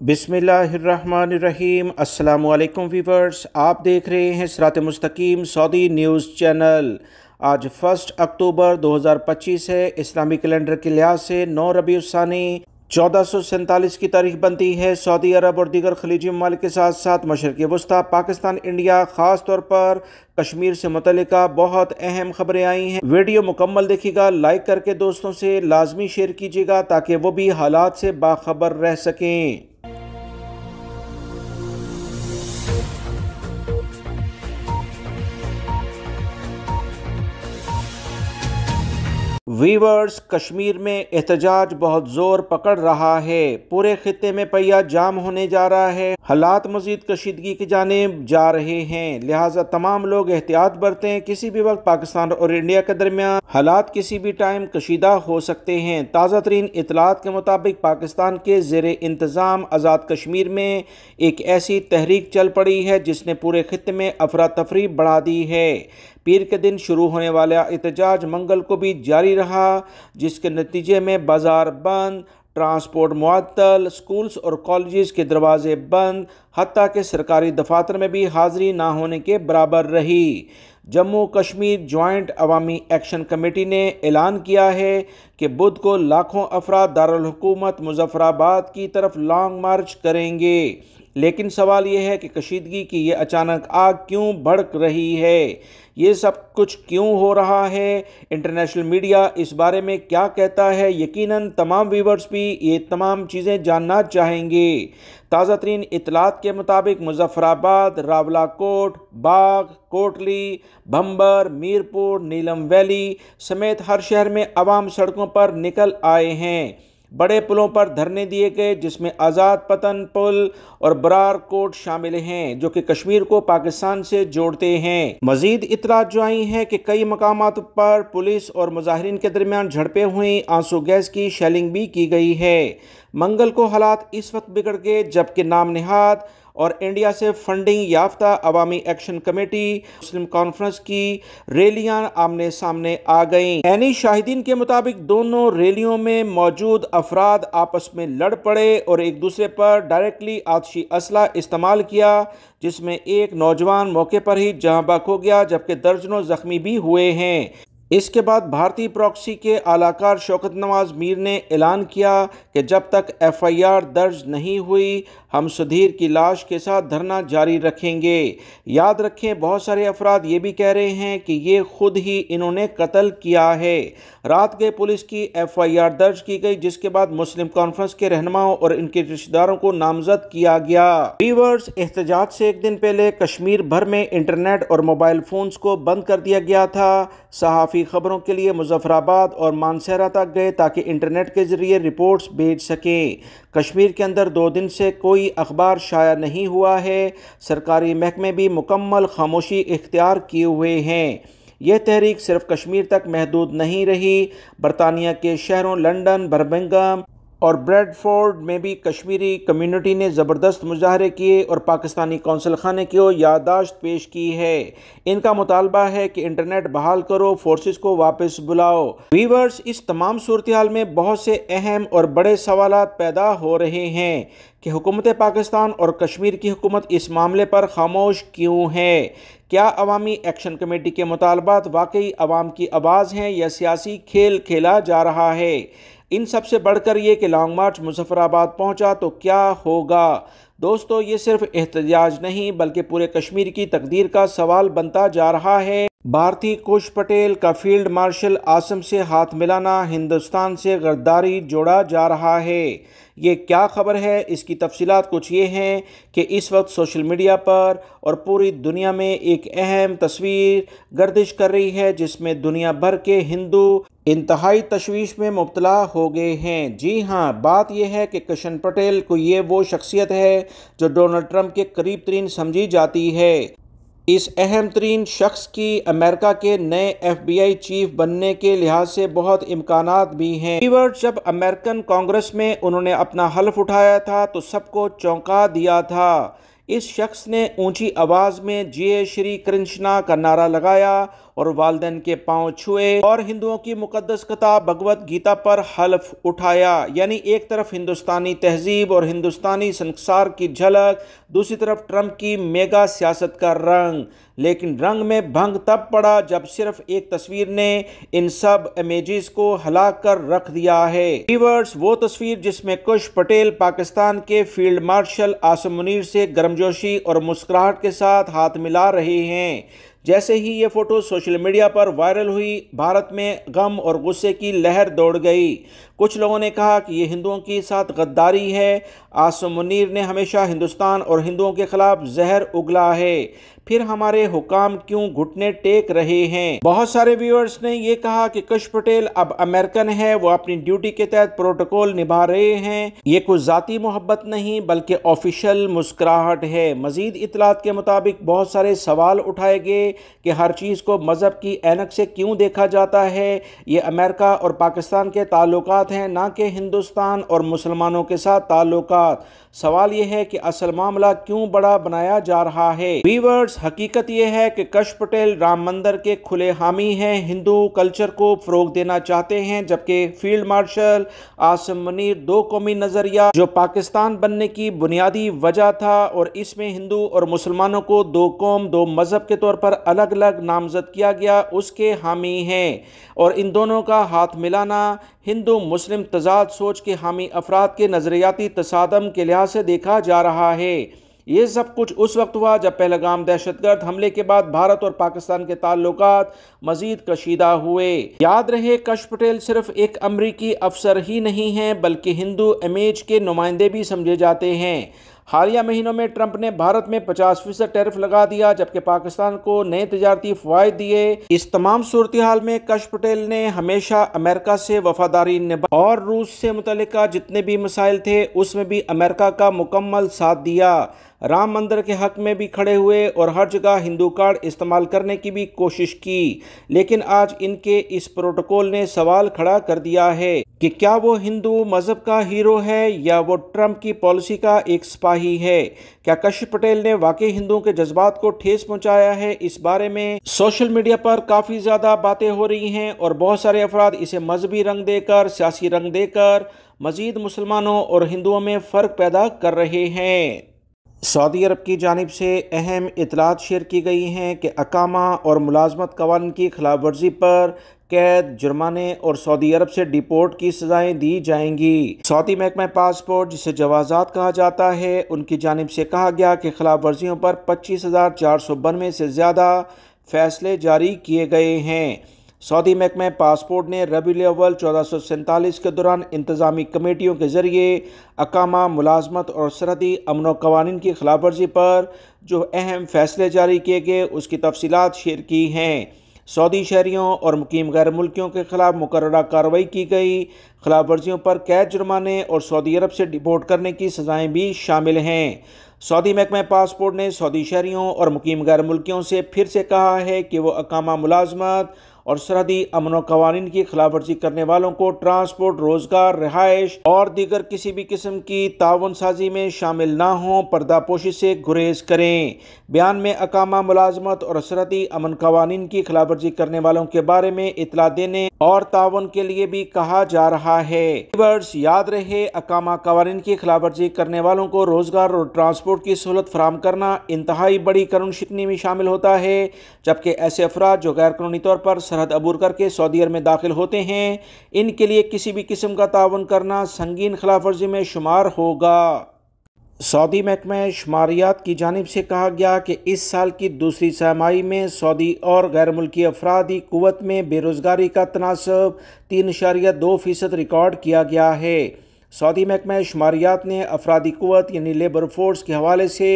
बिस्मिल्लाहिर्रहमानिर्रहीम। अस्सलामुअलैकुम वीवर्स, आप देख रहे हैं सिरात मुस्तकीम सऊदी न्यूज़ चैनल। आज 1 अक्टूबर 2025 है। इस्लामी कैलेंडर के लिहाज से 9 रबीउल सानी 1447 की तारीख बनती है। सऊदी अरब और दीगर खलीजी ममालिक के साथ साथ मशरिक़ वस्ता, पाकिस्तान, इंडिया, ख़ास तौर पर कश्मीर से मुतल्लिका बहुत अहम खबरें आई हैं। वीडियो मुकम्मल देखिएगा, लाइक करके दोस्तों से लाजमी शेयर कीजिएगा ताकि वो भी हालात से बाखबर रह सकें। वीवर्स, कश्मीर में एहतजाज बहुत जोर पकड़ रहा है। पूरे खित्ते में पहिया जाम होने जा रहा है। हालात मजीद कशीदगी की जानिब जा रहे हैं, लिहाजा तमाम लोग एहतियात बरतें। किसी भी वक्त पाकिस्तान और इंडिया के दरमियान हालात किसी भी टाइम कशीदा हो सकते हैं। ताज़ा तरीन इतलात के मुताबिक पाकिस्तान के ज़ेरे इंतज़ाम आज़ाद कश्मीर में एक ऐसी तहरीक चल पड़ी है जिसने पूरे खित्ते में अफरा तफरी बढ़ा दी है। पीर के दिन शुरू होने वाला एहतजाज मंगल को भी जारी रहा, जिसके नतीजे में बाजार बंद, ट्रांसपोर्ट मुअत्तल, स्कूल्स और कॉलेजेस के दरवाजे बंद, हत्ता के सरकारी दफातर में भी हाजिरी ना होने के बराबर रही। जम्मू कश्मीर जॉइंट अवामी एक्शन कमेटी ने ऐलान किया है कि बुध को लाखों अफराद दारुल हुकूमत मुजफ्फराबाद की तरफ लॉन्ग मार्च करेंगे। लेकिन सवाल यह है कि कशीदगी की ये अचानक आग क्यों भड़क रही है, ये सब कुछ क्यों हो रहा है, इंटरनेशनल मीडिया इस बारे में क्या कहता है। यकीनन तमाम व्यूवर्स भी ये तमाम चीज़ें जानना चाहेंगे। ताज़ा तरीन इतलात के मुताबिक मुजफ्फराबाद, रावलाकोट, बाग, कोटली, भंबर, मीरपुर, नीलम वैली समेत हर शहर में अवाम सड़कों पर निकल आए हैं। बड़े पुलों पर धरने दिए गए, जिसमें आज़ाद पतन पुल और बरार कोट शामिल हैं, जो कि कश्मीर को पाकिस्तान से जोड़ते हैं। मजीद इतलात जो आई हैं कि कई मकामात पर पुलिस और मुजाहिरीन के दरमियान झड़पें हुई, आंसू गैस की शेलिंग भी की गई है। मंगल को हालात इस वक्त बिगड़ गए जबकि नाम निहाद और इंडिया से फंडिंग याफ्ता अवामी एक्शन कमेटी मुस्लिम कॉन्फ्रेंस की रैलियां आमने सामने आ गईं। ऐनी शाहिदीन के मुताबिक दोनों रैलियों में मौजूद अफराद आपस में लड़ पड़े और एक दूसरे पर डायरेक्टली आतिशी असला इस्तेमाल किया, जिसमें एक नौजवान मौके पर ही जहां बहक हो गया जबकि दर्जनों जख्मी भी हुए हैं। इसके बाद भारतीय प्रॉक्सी के आलाकार शौकत नवाज मीर ने ऐलान किया कि जब तक FIR दर्ज नहीं हुई हम सुधीर की लाश के साथ धरना जारी रखेंगे। याद रखें, बहुत सारे अफराद ये भी कह रहे हैं कि ये खुद ही इन्होंने कत्ल किया है। रात के पुलिस की FIR दर्ज की गई, जिसके बाद मुस्लिम कॉन्फ्रेंस के रहनुमाओं और इनके रिश्तेदारों को नामजद किया गया। वीवर्स, एहतजाज से एक दिन पहले कश्मीर भर में इंटरनेट और मोबाइल फोन्स को बंद कर दिया गया था। सहाफ़ी खबरों के लिए मुजफ्फराबाद और मानसहरा तक गए ताकि इंटरनेट के जरिए रिपोर्ट्स भेज सकें। कश्मीर के अंदर 2 दिन से कोई अखबार शाया नहीं हुआ है। सरकारी महकमे भी मुकम्मल खामोशी इख्तियार किए हुए हैं। यह तहरीक सिर्फ कश्मीर तक महदूद नहीं रही। बरतानिया के शहरों लंदन, बर्मिंघम और ब्रेडफोर्ड में भी कश्मीरी कम्युनिटी ने ज़बरदस्त मुजाहरे किए और पाकिस्तानी कौंसल खाने की याददाश्त पेश की है। इनका मुतालबा है कि इंटरनेट बहाल करो, फोर्सेस को वापस बुलाओ। वीवर्स, इस तमाम सूरत हाल में बहुत से अहम और बड़े सवालात पैदा हो रहे हैं कि हुकूमत पाकिस्तान और कश्मीर की हुकूमत इस मामले पर खामोश क्यों है। क्या अवामी एक्शन कमेटी के मुतालबात वाकई अवाम की आवाज़ हैं या सियासी खेल खेला जा रहा है। इन सब से बढ़कर ये कि लॉन्ग मार्च मुजफ्फराबाद पहुंचा तो क्या होगा। दोस्तों, ये सिर्फ एहतजाज नहीं बल्कि पूरे कश्मीर की तकदीर का सवाल बनता जा रहा है। भारती कुश पटेल का फील्ड मार्शल आसम से हाथ मिलाना हिंदुस्तान से गद्दारी जोड़ा जा रहा है। ये क्या खबर है, इसकी तफसीलात कुछ ये हैं कि इस वक्त सोशल मीडिया पर और पूरी दुनिया में एक अहम तस्वीर गर्दिश कर रही है, जिसमें दुनिया भर के हिंदू इंतहाई तशवीश में मुब्तला हो गए हैं। जी हाँ, बात यह है कि किशन पटेल को ये वो शख्सियत है जो डोनाल्ड ट्रंप के करीब तरीन समझी जाती है। इस अहम तरीन शख्स की अमेरिका के नए FBI चीफ बनने के लिहाज से बहुत इम्कानात भी हैं। जब अमेरिकन कांग्रेस में उन्होंने अपना हल्फ उठाया था तो सबको चौंका दिया था। इस शख्स ने ऊंची आवाज़ में जय श्री कृष्णा का नारा लगाया और वालिदैन के पांव छुए और हिंदुओं की मुकद्दस किताब भगवत गीता पर हल्फ उठाया। यानी एक तरफ हिंदुस्तानी तहजीब और हिंदुस्तानी संस्कार की झलक, दूसरी तरफ ट्रंप की मेगा सियासत का रंग। लेकिन रंग में भंग तब पड़ा जब सिर्फ एक तस्वीर ने इन सब इमेजेस को हिला कर रख दिया है। व्यूअर्स, वो तस्वीर जिसमें कुश पटेल पाकिस्तान के फील्ड मार्शल आसिम मुनीर से गर्मजोशी और मुस्कुराहट के साथ हाथ मिला रहे हैं। जैसे ही ये फोटो सोशल मीडिया पर वायरल हुई, भारत में गम और गुस्से की लहर दौड़ गई। कुछ लोगों ने कहा कि ये हिंदुओं के साथ गद्दारी है। आसिम मुनीर ने हमेशा हिंदुस्तान और हिंदुओं के खिलाफ जहर उगला है, फिर हमारे हुकाम क्यों घुटने टेक रहे हैं। बहुत सारे व्यूअर्स ने ये कहा कि कुश पटेल अब अमेरिकन है, वो अपनी ड्यूटी के तहत प्रोटोकॉल निभा रहे हैं। ये कुछ जाती मोहब्बत नहीं बल्कि ऑफिशियल मुस्कुराहट है। मजीद इतलात के मुताबिक बहुत सारे सवाल उठाए गए कि हर चीज़ को मजहब की ऐनक से क्यों देखा जाता है। ये अमेरिका और पाकिस्तान के ताल्लुकात हैं, ना कि हिंदुस्तान और मुसलमानों के साथ ताल्लुकात। सवाल यह है कि असल मामला क्यों बड़ा बनाया जा रहा है। व्यूअर्स, हकीकत यह है कि कुश पटेल राम मंदिर के खुले हामी हैं, हिंदू कल्चर को फरोग देना चाहते हैं, जबकि फील्ड मार्शल आसिम मुनीर दो कौमी नजरिया जो पाकिस्तान बनने की बुनियादी वजह था और इसमें हिंदू और मुसलमानों को दो कौम दो मजहब के तौर पर अलग अलग नामजद किया गया, उसके हामी हैं। और इन दोनों का हाथ मिलाना हिंदू मुस्लिम तजाद सोच के हामी अफराद के नजरियाती तसादम के लिहाज से देखा जा रहा है। ये सब कुछ उस वक्त हुआ जब पहलगाम दहशतगर्द हमले के बाद भारत और पाकिस्तान के ताल्लुकात मजीद कशीदा हुए। याद रहे, कुश पटेल सिर्फ एक अमरीकी अफसर ही नहीं हैं बल्कि हिंदू इमेज के नुमाइंदे भी समझे जाते हैं। हालिया महीनों में ट्रंप ने भारत में 50% टैरिफ लगा दिया, जबकि पाकिस्तान को नए तजारती फ़वाइद दिए। इस तमाम सूरत हाल में कुश पटेल ने हमेशा अमेरिका से वफादारी निभाई और रूस से मुतल्लिका जितने भी मसाइल थे उसमें भी अमेरिका का मुकम्मल साथ दिया। राम मंदिर के हक में भी खड़े हुए और हर जगह हिंदू कार्ड इस्तेमाल करने की भी कोशिश की। लेकिन आज इनके इस प्रोटोकॉल ने सवाल खड़ा कर दिया है कि क्या वो हिंदू मजहब का हीरो है या वो ट्रंप की पॉलिसी का एक सिपाही है। क्या कुश पटेल ने वाकई हिंदुओं के जज्बात को ठेस पहुंचाया है? इस बारे में सोशल मीडिया पर काफ़ी ज़्यादा बातें हो रही हैं और बहुत सारे अफराद इसे मजहबी रंग देकर, सियासी रंग देकर मजीद मुसलमानों और हिंदुओं में फ़र्क पैदा कर रहे हैं। सऊदी अरब की जानिब से अहम इतलात शेयर की गई हैं कि अकामा और मुलाजमत कवानीन की खिलाफ वर्जी पर कैद, जुर्माने और सऊदी अरब से डिपोर्ट की सजाएं दी जाएंगी। सऊदी महकमा पासपोर्ट, जिसे जवाजात कहा जाता है, उनकी जानिब से कहा गया कि खिलाफ वर्जियों पर 25,492 से ज़्यादा फैसले जारी किए गए हैं। सऊदी महकमा पासपोर्ट ने रबीउल अव्वल 1447 के दौरान इंतज़ामी कमेटियों के ज़रिए अकामा, मुलाजमत और सरहदी अमन व कवानीन की खिलाफ वर्जी पर जो अहम फैसले जारी किए गए उसकी तफसीलात शेयर की हैं। सऊदी शहरियों और मुकीम गैर मुल्कियों के खिलाफ मुकर्ररा कार्रवाई की गई। खिलाफ वर्जियों पर कैद, जुर्माने और सऊदी अरब से डिपोर्ट करने की सज़ाएँ भी शामिल हैं। सऊदी महकमा पासपोर्ट ने सऊदी शहरियों और मुकीम गैर मुल्कियों से फिर से कहा है कि वो अकामा, मुलाजमत और सरहदी अमन व कवानीन की खिलाफ वर्जी करने वालों को ट्रांसपोर्ट, रोजगार, रिहाइश और दीगर किसी भी किस्म की ताउन साजी में शामिल ना हों, पर्दापोशी से गुरेज करें। बयान में अकामा, मुलाजमत और सरहदी अमन कवानीन की खिलाफ वर्जी करने वालों के बारे में इतला देने और ताउन के लिए भी कहा जा रहा है। व्यूअर्स, याद रहे, अकामा कवानीन की खिलाफ वर्जी करने वालों को रोजगार और ट्रांसपोर्ट की सहूलत फराहम करना इंतहाई बड़ी कानून शिकनी में शामिल होता है, जबकि ऐसे अफराद जो गैर कानूनी तौर पर सरहद अबूर करके सऊदी अरब में दाखिल होते हैं, इनके लिए किसी भी किस्म का ताउन करना संगीन खिलाफ वर्जी में शुमार होगा। सऊदी महकमा शुमारियात की जानिब से कहा गया कि इस साल की दूसरी छमाही में सऊदी और गैर मुल्की अफरादी कुव्वत में बेरोज़गारी का तनासब 3.2% रिकॉर्ड किया गया है। सऊदी महकमा शुमारियात ने अफरादी कुव्वत यानी लेबर फोर्स के हवाले से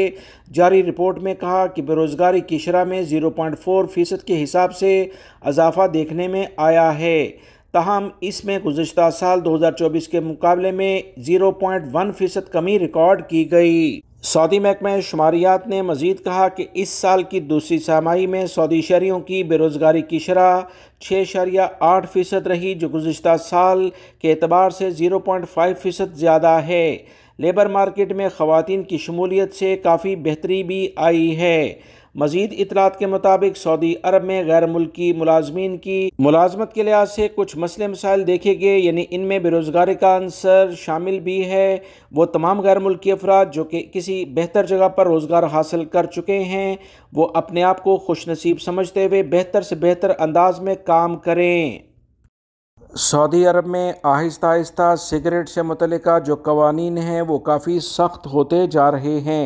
जारी रिपोर्ट में कहा कि बेरोज़गारी की शरह में 0.4% के हिसाब से इजाफा देखने में आया है। ताहम इसमें गुज़िश्ता साल 2024 के मुकाबले में 0.1% कमी रिकॉर्ड की गई। सऊदी महकमा शुमारियात ने मज़ीद कहा कि इस साल की दूसरी छमाही में सऊदी शहरियों की बेरोज़गारी की शरह 6.8% रही, जो गुज़िश्ता साल के एतबार से 0.5% ज़्यादा है। लेबर मार्केट में ख़वातीन की शमूलियत से काफ़ी बेहतरी भी आई है। मजीद इतलात के मुताबिक सऊदी अरब में गैर मुल्की मुलाजमीन की मुलाजमत के लिहाज से कुछ मसले मसाइल देखे गए, यानी इनमें बेरोज़गारी का अंसर शामिल भी है। वो तमाम गैर मुल्की अफराद जो कि किसी बेहतर जगह पर रोज़गार हासिल कर चुके हैं, वो अपने आप को खुशनसीब समझते हुए बेहतर से बेहतर अंदाज में काम करें। सऊदी अरब में आहिस्ता आहिस्ता सिगरेट से मुतल्लिका जो कवानीन हैं वो काफ़ी सख्त होते जा रहे हैं।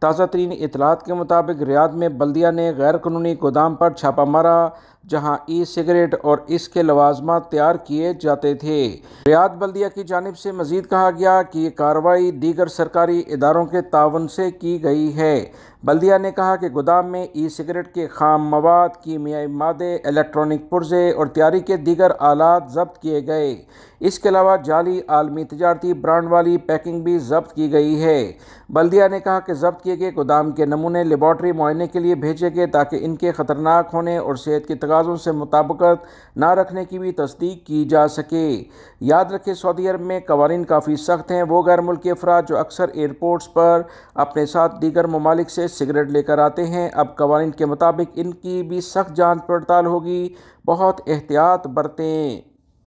ताज़ा तरीन इतलात के मुताबिक रियाद में बल्दिया ने गैर कानूनी गोदाम पर छापा मारा जहां ई सिगरेट और इसके लवाजमात तैयार किए जाते थे। रियाद बल्दिया की जानिब से मजीद कहा गया कि ये कार्रवाई दीगर सरकारी इदारों के तावन से की गई है। बल्दिया ने कहा कि गोदाम में ई सिगरेट के खाम मवाद, कीमियाई मादे, इलेक्ट्रॉनिक पुर्जे और तैयारी के दीगर आलात जब्त किए गए। इसके अलावा जाली आलमी तजारती ब्रांड वाली पैकिंग भी जब्त की गई है। बल्दिया ने कहा कि जब्त किए गए गोदाम के नमूने लेबॉर्ट्री मुआयने के लिए भेजे गए ताकि इनके ख़तरनाक होने और सेहत के तकाज़ों से मुताबिकत ना रखने की भी तस्दीक की जा सके। याद रखें, सऊदी अरब में कवानीन काफ़ी सख्त हैं। वो गैर मुल्की अफराद जो अक्सर एयरपोर्ट्स पर अपने साथ दीगर ममालिक से सिगरेट लेकर आते हैं, अब कवानीन के मुताबिक इनकी भी सख्त जांच पड़ताल होगी। बहुत एहतियात बरतें।